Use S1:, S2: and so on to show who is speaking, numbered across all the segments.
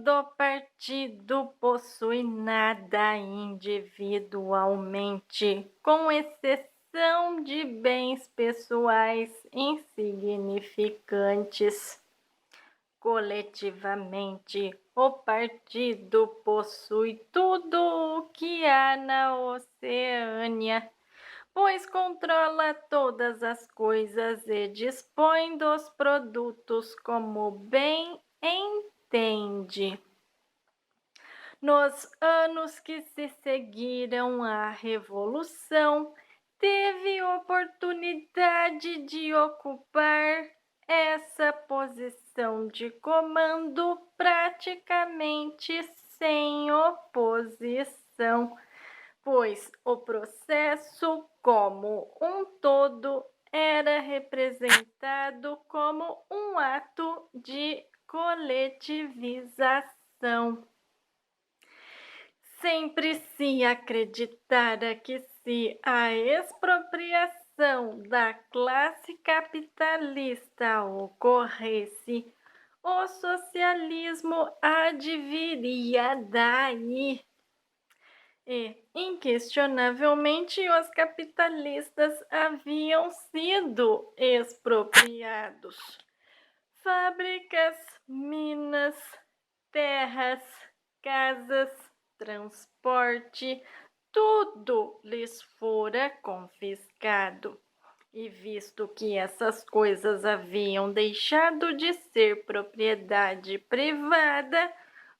S1: do partido possui nada individualmente, com exceção de bens pessoais insignificantes. Coletivamente, o partido possui tudo o que há na Oceânia, pois controla todas as coisas e dispõe dos produtos como bem entende. Nos anos que se seguiram à Revolução, teve oportunidade de ocupar essa posição de comando praticamente sem oposição, pois o processo como um todo era representado como um ato de coletivização. Sempre se acreditara que se a expropriação da classe capitalista ocorresse, o socialismo adviria daí. E, inquestionavelmente, os capitalistas haviam sido expropriados. Fábricas, minas, terras, casas, transporte, tudo lhes fora confiscado. E visto que essas coisas haviam deixado de ser propriedade privada,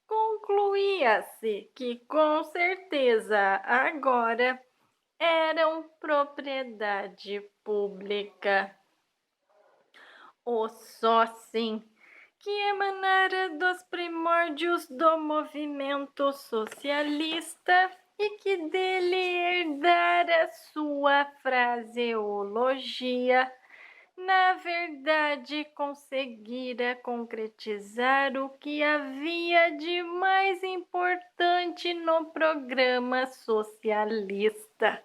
S1: concluía-se que com certeza agora eram propriedade pública. O sócio que emanara dos primórdios do movimento socialista e que dele herdara sua fraseologia, na verdade conseguira concretizar o que havia de mais importante no programa socialista,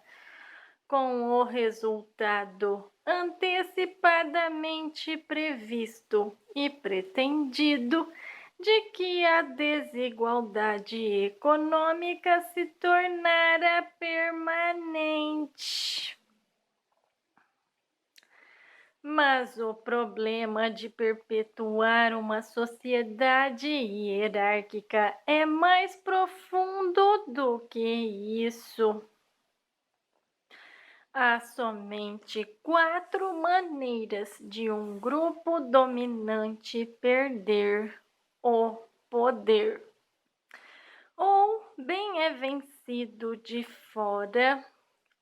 S1: com o resultado antecipadamente previsto e pretendido de que a desigualdade econômica se tornara permanente. Mas o problema de perpetuar uma sociedade hierárquica é mais profundo do que isso. Há somente 4 maneiras de um grupo dominante perder o poder. Ou bem é vencido de fora,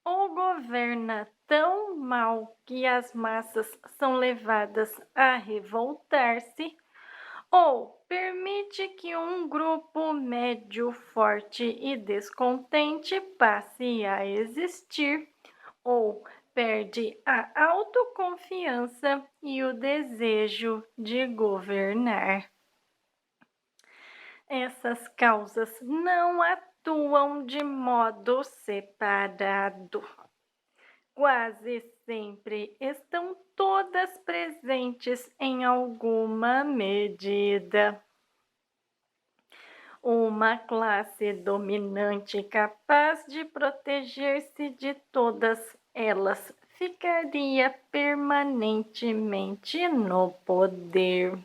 S1: ou governa tão mal que as massas são levadas a revoltar-se, ou permite que um grupo médio, forte e descontente passe a existir, ou perde a autoconfiança e o desejo de governar. Essas causas não atuam de modo separado. Quase sempre estão todas presentes em alguma medida. Uma classe dominante capaz de proteger-se de todas elas ficaria permanentemente no poder.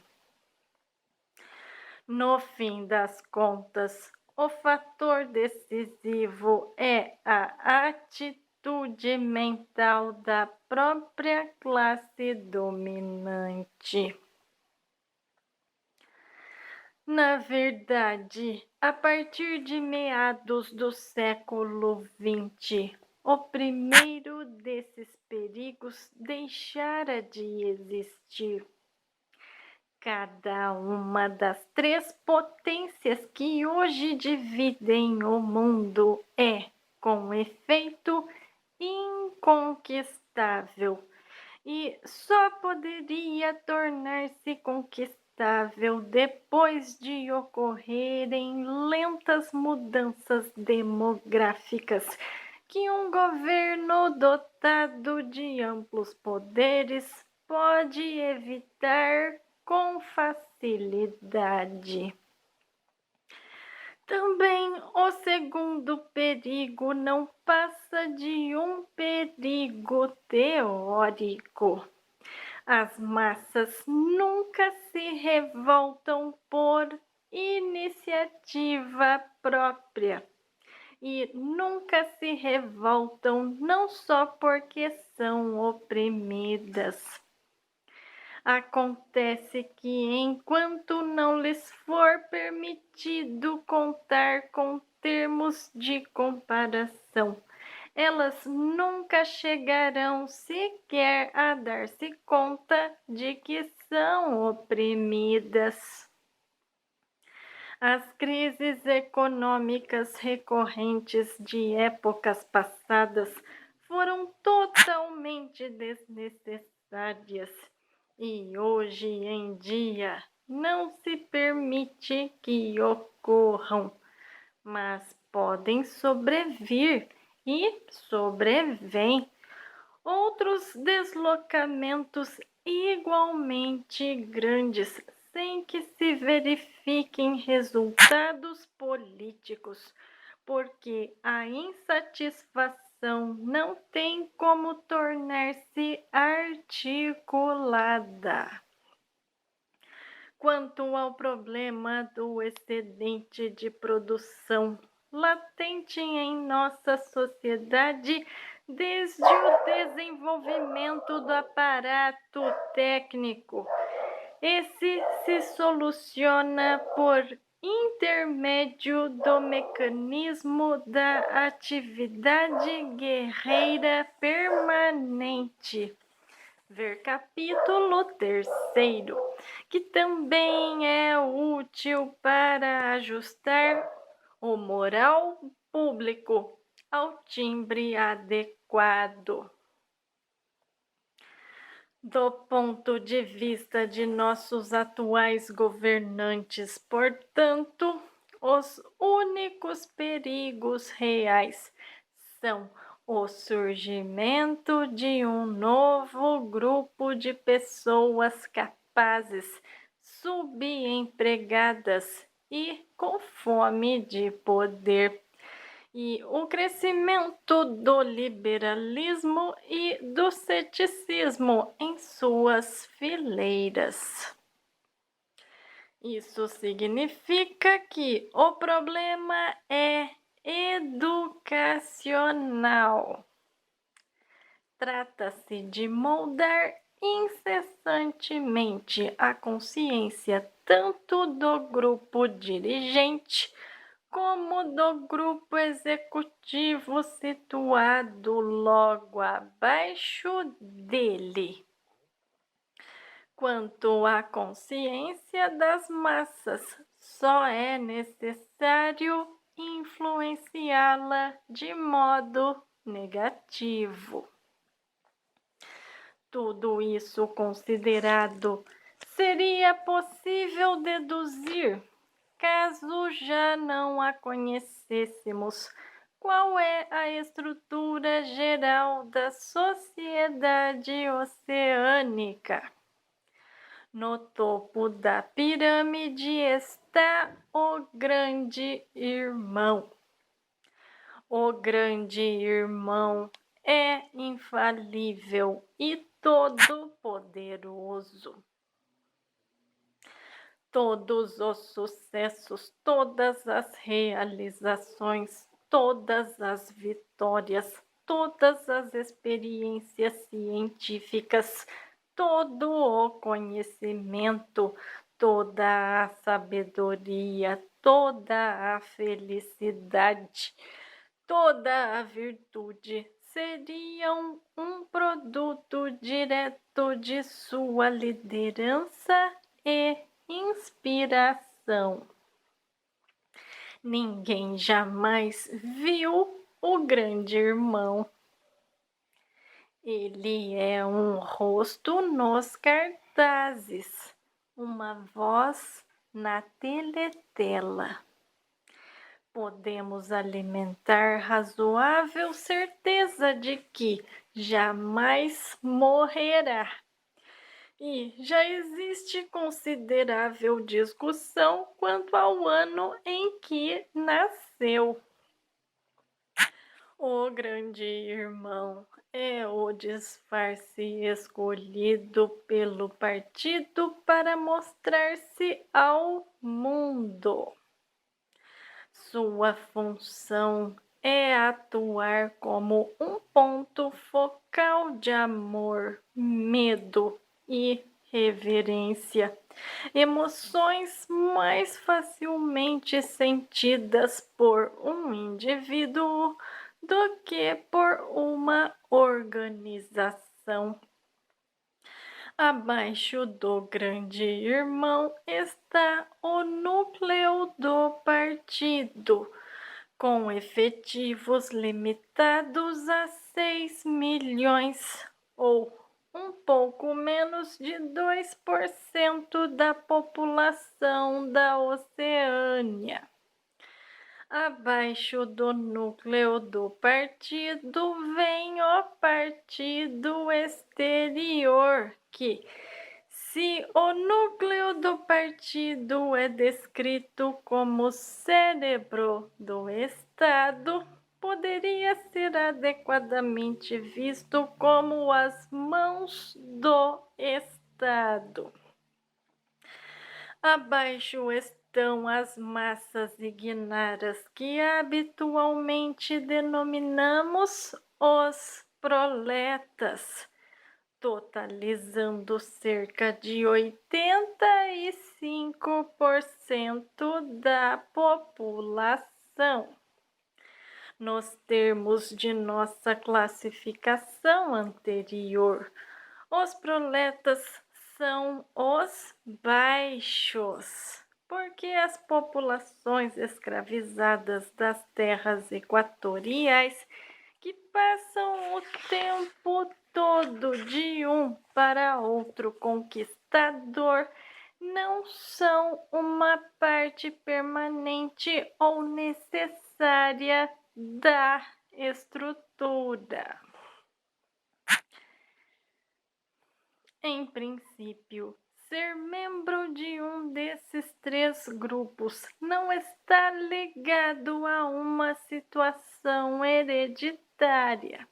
S1: No fim das contas, o fator decisivo é a atitude mental da própria classe dominante. Na verdade, a partir de meados do século XX, o primeiro desses perigos deixara de existir. Cada uma das 3 potências que hoje dividem o mundo é, com efeito, inconquistável e só poderia tornar-se conquistável depois de ocorrerem lentas mudanças demográficas que um governo dotado de amplos poderes pode evitar com facilidade. Também o segundo perigo não passa de um perigo teórico. As massas nunca se revoltam por iniciativa própria e nunca se revoltam não só porque são oprimidas. Acontece que, enquanto não lhes for permitido contar com termos de comparação, elas nunca chegarão sequer a dar-se conta de que são oprimidas. As crises econômicas recorrentes de épocas passadas foram totalmente desnecessárias e hoje em dia não se permite que ocorram, mas podem sobrevir e sobrevêm outros deslocamentos igualmente grandes sem que se verifiquem resultados políticos, porque a insatisfação não tem como tornar-se articulada. Quanto ao problema do excedente de produção latente em nossa sociedade, desde o desenvolvimento do aparato técnico, esse se soluciona por intermédio do mecanismo da atividade guerreira permanente. Ver capítulo 3º, que também é útil para ajustar o moral público ao timbre adequado. Do ponto de vista de nossos atuais governantes, portanto, os únicos perigos reais são o surgimento de um novo grupo de pessoas capazes, subempregadas e com fome de poder, e o crescimento do liberalismo e do ceticismo em suas fileiras. Isso significa que o problema é educacional. Trata-se de moldar incessantemente a consciência tanto do grupo dirigente como do grupo executivo situado logo abaixo dele. Quanto à consciência das massas, só é necessário influenciá-la de modo negativo. Tudo isso considerado, seria possível deduzir, caso já não a conhecêssemos, qual é a estrutura geral da sociedade oceânica. No topo da pirâmide está o grande irmão. O grande irmão é infalível e todo-poderoso. Todos os sucessos, todas as realizações, todas as vitórias, todas as experiências científicas, todo o conhecimento, toda a sabedoria, toda a felicidade, toda a virtude seriam um produto direto de sua liderança e inspiração. Ninguém jamais viu o grande irmão. Ele é um rosto nos cartazes, uma voz na teletela. Podemos alimentar razoável certeza de que jamais morrerá. E já existe considerável discussão quanto ao ano em que nasceu. O grande irmão é o disfarce escolhido pelo partido para mostrar-se ao mundo. Sua função é atuar como um ponto focal de amor, medo e reverência, emoções mais facilmente sentidas por um indivíduo do que por uma organização. Abaixo do grande irmão está o núcleo do partido, com efetivos limitados a 6 milhões, ou um pouco menos de 2% da população da Oceânia. Abaixo do núcleo do partido vem o partido exterior, que, se o núcleo do partido é descrito como cérebro do Estado, poderia ser adequadamente visto como as mãos do Estado. Abaixo estão as massas ignaras que habitualmente denominamos os proletas, totalizando cerca de 85% da população. Nos termos de nossa classificação anterior, os proletas são os baixos, porque as populações escravizadas das terras equatoriais, que passam o tempo todo de um para outro conquistador, não são uma parte permanente ou necessária da estrutura. Em princípio, ser membro de um desses três grupos não está ligado a uma situação hereditária.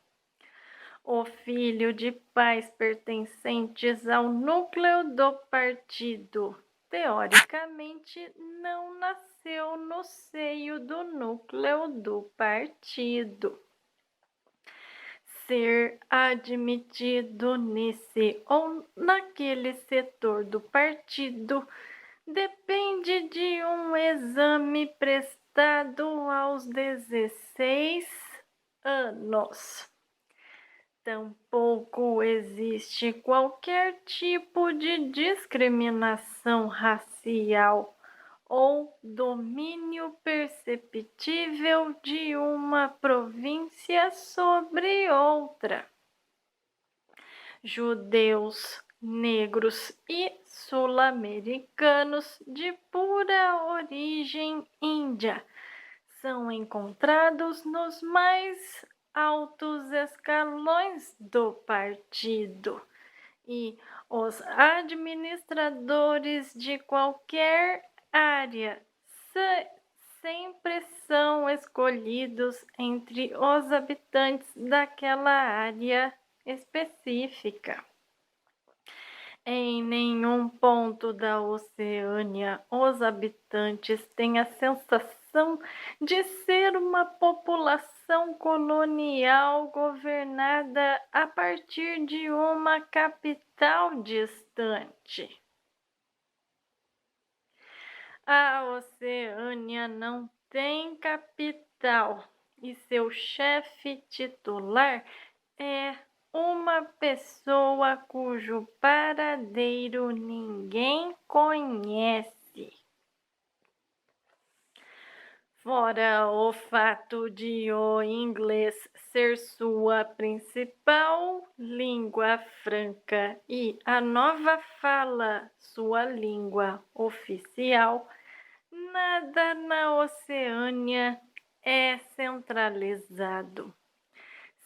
S1: O filho de pais pertencentes ao núcleo do partido, teoricamente, não nasceu no seio do núcleo do partido. Ser admitido nesse ou naquele setor do partido depende de um exame prestado aos 16 anos. Tampouco existe qualquer tipo de discriminação racial ou domínio perceptível de uma província sobre outra. Judeus, negros e sul-americanos de pura origem índia são encontrados nos mais altos escalões do partido, e os administradores de qualquer área sempre são escolhidos entre os habitantes daquela área específica. Em nenhum ponto da Oceânia os habitantes têm a sensação de ser uma população colonial governada a partir de uma capital distante. A Oceânia não tem capital e seu chefe titular é uma pessoa cujo paradeiro ninguém conhece. Fora o fato de o inglês ser sua principal língua franca e a nova fala sua língua oficial, nada na Oceânia é centralizado.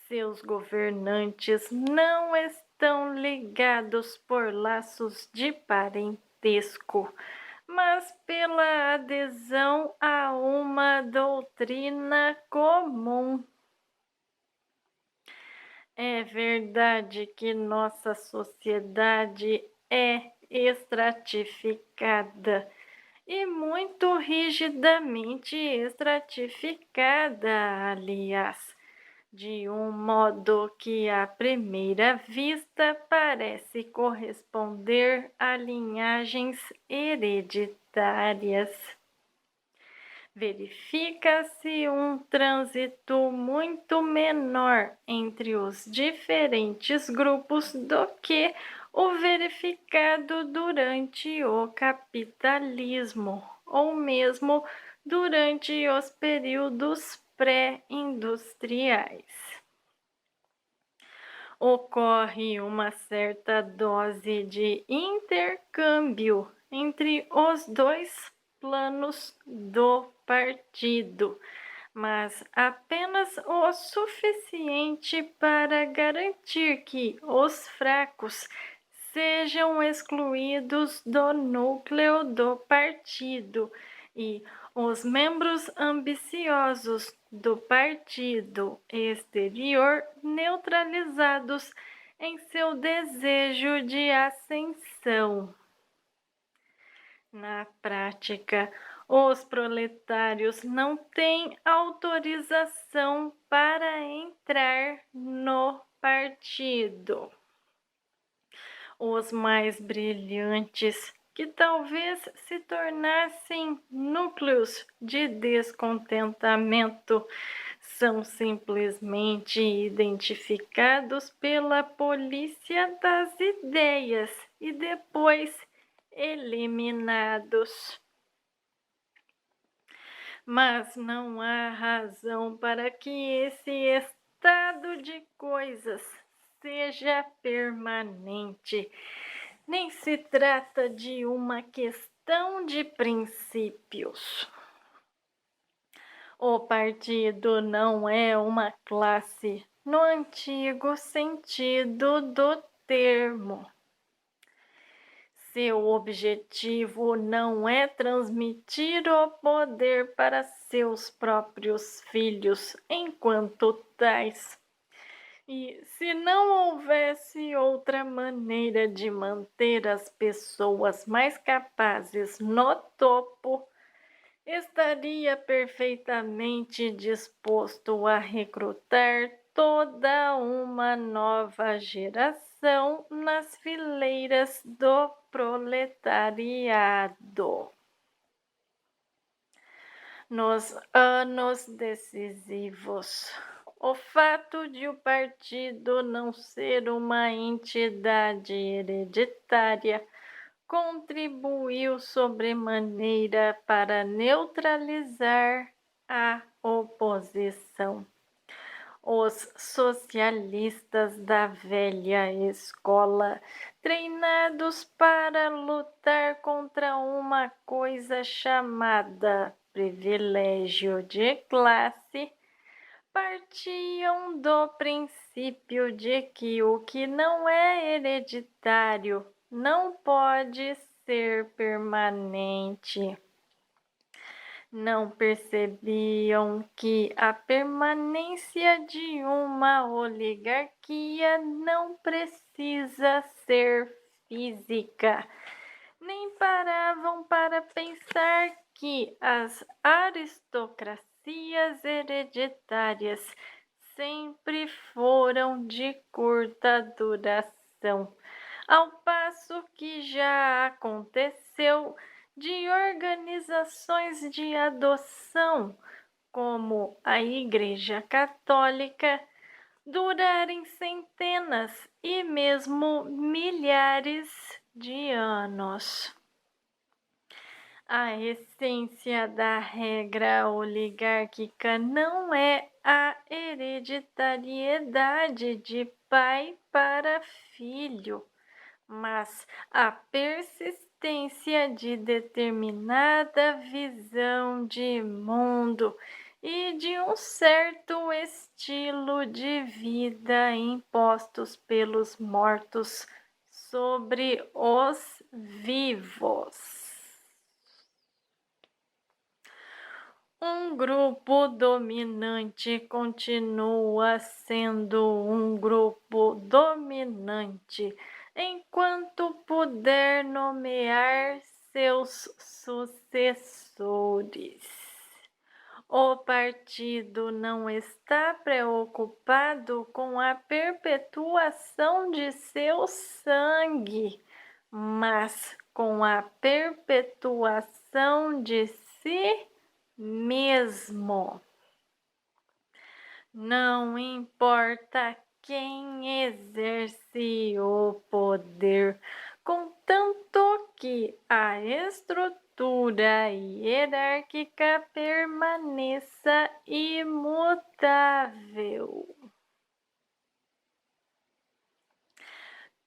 S1: Seus governantes não estão estão ligados por laços de parentesco, mas pela adesão a uma doutrina comum. É verdade que nossa sociedade é estratificada e muito rigidamente estratificada, aliás, de um modo que à primeira vista parece corresponder a linhagens hereditárias. Verifica-se um trânsito muito menor entre os diferentes grupos do que o verificado durante o capitalismo, ou mesmo durante os períodos pré-industriais. Ocorre uma certa dose de intercâmbio entre os dois planos do partido, mas apenas o suficiente para garantir que os fracos sejam excluídos do núcleo do partido e os membros ambiciosos do partido exterior neutralizados em seu desejo de ascensão. Na prática, os proletários não têm autorização para entrar no partido. Os mais brilhantes, que talvez se tornassem núcleos de descontentamento, são simplesmente identificados pela polícia das ideias e depois eliminados. Mas não há razão para que esse estado de coisas seja permanente. Nem se trata de uma questão de princípios. O partido não é uma classe no antigo sentido do termo. Seu objetivo não é transmitir o poder para seus próprios filhos enquanto tais. E se não houvesse outra maneira de manter as pessoas mais capazes no topo, estaria perfeitamente disposto a recrutar toda uma nova geração nas fileiras do proletariado. Nos anos decisivos, o fato de o partido não ser uma entidade hereditária contribuiu sobremaneira para neutralizar a oposição. Os socialistas da velha escola, treinados para lutar contra uma coisa chamada privilégio de classe, partiam do princípio de que o que não é hereditário não pode ser permanente. Não percebiam que a permanência de uma oligarquia não precisa ser física, nem paravam para pensar que as aristocracias hereditárias sempre foram de curta duração, ao passo que já aconteceu de organizações de adoção, como a Igreja Católica, durarem centenas e mesmo milhares de anos. A essência da regra oligárquica não é a hereditariedade de pai para filho, mas a persistência de determinada visão de mundo e de um certo estilo de vida impostos pelos mortos sobre os vivos. Um grupo dominante continua sendo um grupo dominante enquanto puder nomear seus sucessores. O partido não está preocupado com a perpetuação de seu sangue, mas com a perpetuação de si mesmo. Não importa quem exerce o poder, contanto que a estrutura hierárquica permaneça imutável.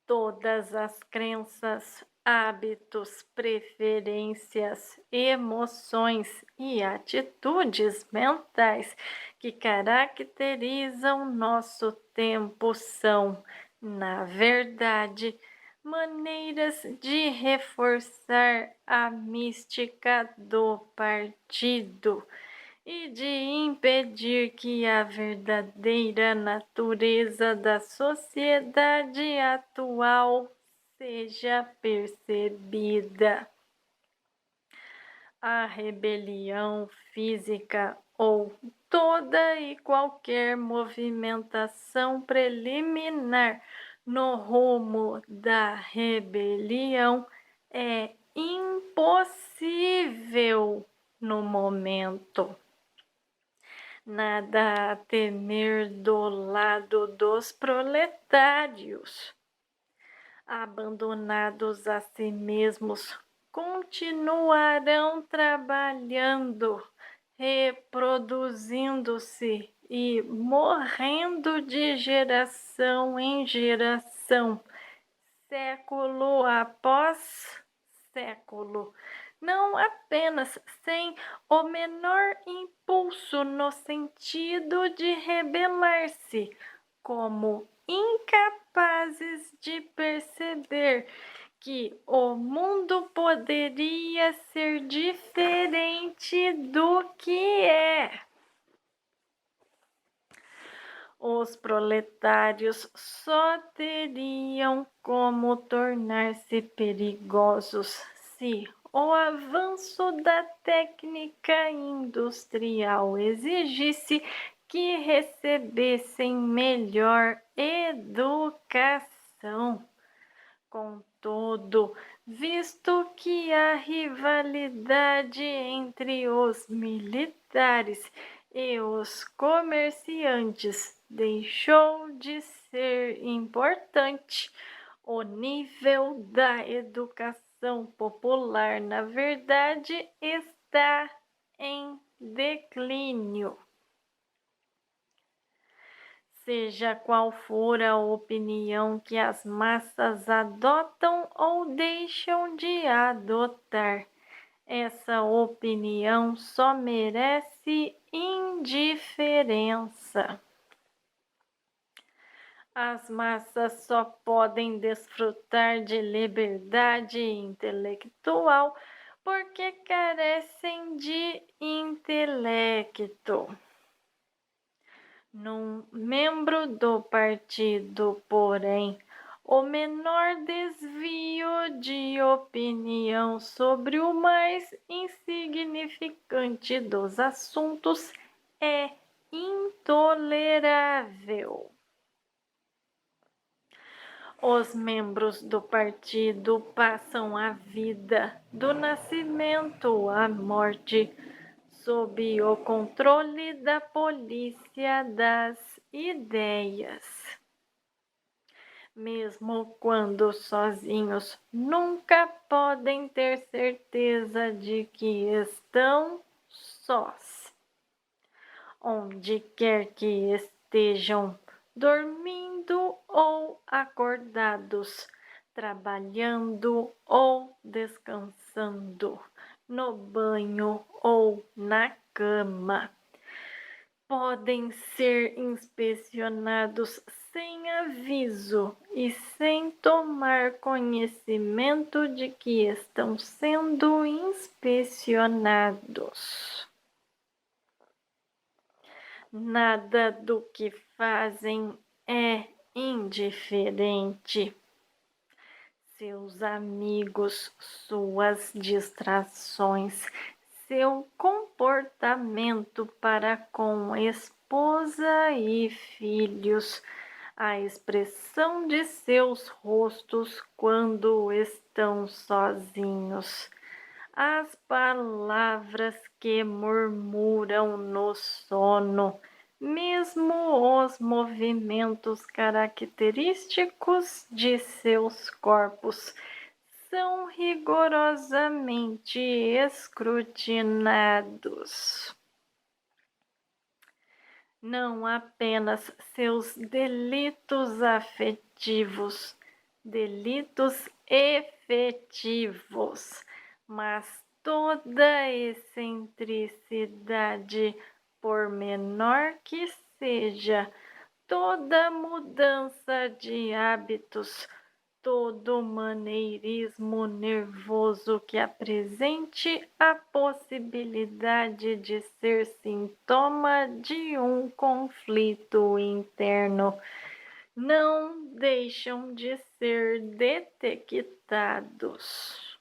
S1: Todas as crenças, hábitos, preferências, emoções e atitudes mentais que caracterizam nosso tempo são, na verdade, maneiras de reforçar a mística do partido e de impedir que a verdadeira natureza da sociedade atual seja percebida. A rebelião física ou toda e qualquer movimentação preliminar no rumo da rebelião é impossível no momento. Nada a temer do lado dos proletários. Abandonados a si mesmos, continuarão trabalhando, reproduzindo-se e morrendo de geração em geração, século após século, não apenas sem o menor impulso no sentido de rebelar-se, como incapazes de perceber que o mundo poderia ser diferente do que é. Os proletários só teriam como tornar-se perigosos se o avanço da técnica industrial exigisse que recebessem melhor educação. Contudo, visto que a rivalidade entre os militares e os comerciantes deixou de ser importante, o nível da educação popular, na verdade, está em declínio. Seja qual for a opinião que as massas adotam ou deixam de adotar, essa opinião só merece indiferença. As massas só podem desfrutar de liberdade intelectual porque carecem de intelecto. Num membro do partido, porém, o menor desvio de opinião sobre o mais insignificante dos assuntos é intolerável. Os membros do partido passam a vida, do nascimento à morte, sob o controle da polícia das ideias. Mesmo quando sozinhos, nunca podem ter certeza de que estão sós. Onde quer que estejam, dormindo ou acordados, trabalhando ou descansando, no banho ou na cama, podem ser inspecionados sem aviso e sem tomar conhecimento de que estão sendo inspecionados. Nada do que fazem é indiferente. Seus amigos, suas distrações, seu comportamento para com esposa e filhos, a expressão de seus rostos quando estão sozinhos, as palavras que murmuram no sono, mesmo os movimentos característicos de seus corpos são rigorosamente escrutinados. Não apenas seus delitos afetivos, delitos efetivos, mas toda excentricidade, por menor que seja, toda mudança de hábitos, todo maneirismo nervoso que apresente a possibilidade de ser sintoma de um conflito interno, não deixam de ser detectados.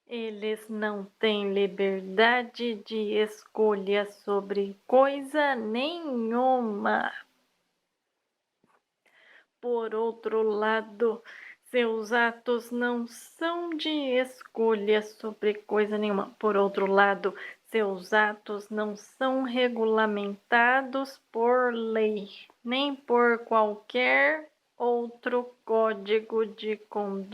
S1: Eles não têm liberdade de escolha sobre coisa nenhuma. Por outro lado, seus atos não são de escolha sobre coisa nenhuma. Por outro lado, seus atos não são regulamentados por lei, nem por qualquer outro código de conduta